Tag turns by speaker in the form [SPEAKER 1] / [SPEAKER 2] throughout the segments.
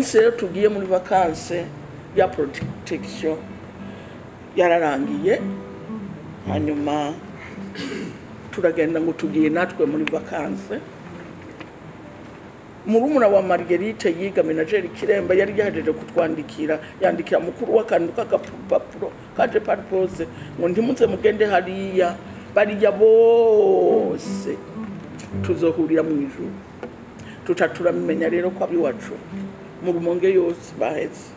[SPEAKER 1] umunsi rero tugiye muri vacances ya protection yararangiye hanyuma turagenda ngo tugiye natwe muri vacances murumuna wa Marguerite yiga menageri Kiremba yari yajeje kutwandikira yandikira mukuru w'akantu k'agapapuro kaje purpose ngo ndimuze mugende hariya bariya bose tuzohurira mu ijuru turamenya rero ko abiwacu mu Rumonge yose baheze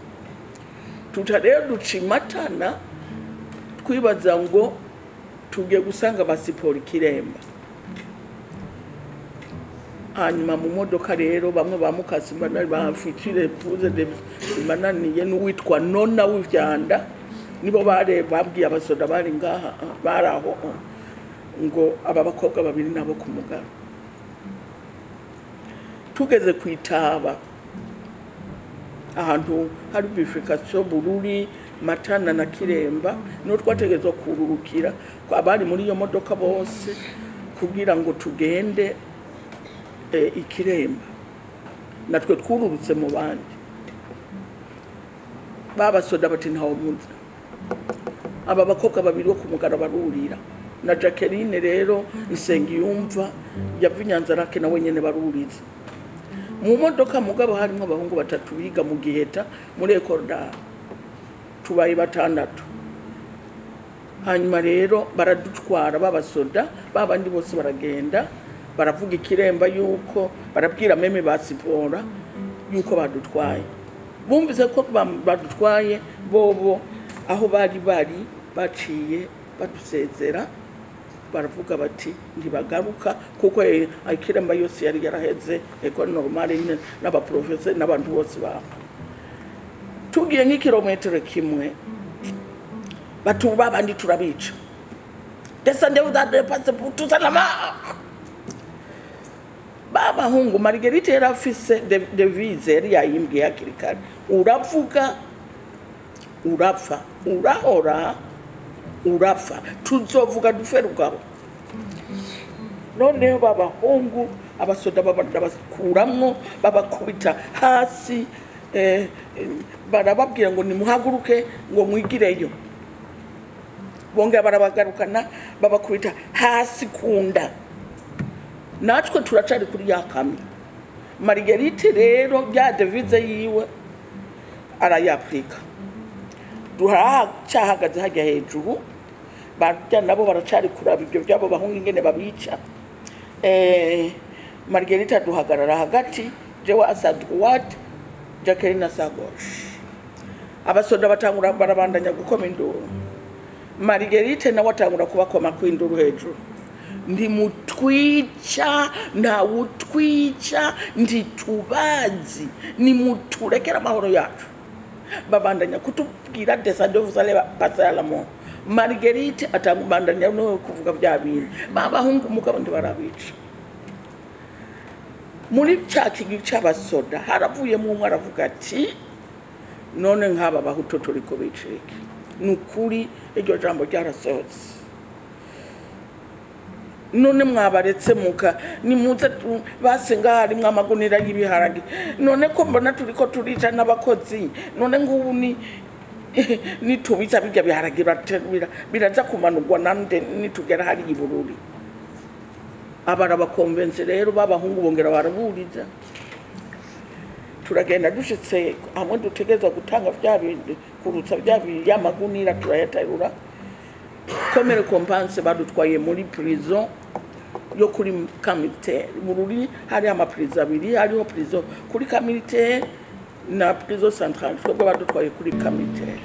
[SPEAKER 1] rero ducimatana twibaza ngo tugiye gusanga basiporo Kiremba hanyuma mu modoka rero bamwe bamukasimbana bafitire puze de mananiye n'uwitwa Nona w'ivyanda nibo babwiye abasoda bari ngaha baraho ngo aba bakobwa babiri nabo kumugara tugeze kwitaba ahantu hari bifikacho Bururi Matana na Kiremba no twategezwa kururukira kwa bari muri iyo modoka bose kugira ngo tugende Ikiremba natwe twururutse mu bandi babasoda bati ntawo muzi aba bakobwa babiri ku mugara barurira na Jacqueline rero Isengiyumva yavinyanzarake nawe nyene baruriza mu modoka mugabo harimo abahungu batatu biga mu Giheta muri Ekorda tubaye batandatu hanyuma rero baradutwara babasoda babandi bose baragenda baravuga Ikiremba yuko barabwira meme basipora yuko badutwaye bumvise ko badutwaye bobo aho bari baciye badusezera baravuga bati ntibagaruka kuko Ikiremba yose yari yaraheze eko normal n'aba professeur n'abantu bose ba tugiye nk'ikilometero kimwe batuba bandi turabica descendez dans le passe pour tout ça là-bas baba hungu Marguerite yari afise devise yari yayimbwiye hakirikare uravuga urapfa urahora urapfa tuzovuga duferugabo none baba hungu abasoda babakuramwo babakubita hasi barababwira ngo nimuhaguruke ngo mwigireyo bonge barabagarukana babakubita hasi kunda natwe turacari kuri yakami Marguerite rero bya devise yiwe arayaplika duhahagaze hajya hejuru barya nabo baracari kuraba ibyo byabo bahunga ingene babica Marguerite duhagarara hagati jewe asa droite Jacqueline asa gauche abasoda batangura barabandanya gukoma induru Marguerite nawe atangura kubakoma kw'induru hejuru ndi mutwica na utwica ndi tubazi ni muturekera amahoro yacu babandanya kutubwira descendez vous allez passer à la mort Marguerite atangubandanya no kuvuga bya bintu babahungu mugabo ndi barabica muri cyakigi cy'abasoda haravuye mu umwe aravuga ati none nk'aba bahuto turiko bicike nukuri iryo jambo ryarasohotse none mwabaretse muka nimuze basenga harimwe amagunira y'ibiharage none ko mbona turiko turica n'abakozi none ngubu ni tubica bijya biharage biraza kumanurwa nande nitugera hari ibururi abara bakonvense rero babahungu bongera baraburiza turagenda dushitse hamwe dutegezwa gutanga bya bindi kurutsa bya yamagunira turayatarura komere kompanse badutwaye muri prison yo kuri Kamilitaire bururi hari ama prison abiri hariho prison kuri Kamilitaire na prison centrale twebwe badutwaye kuri Kamilitaire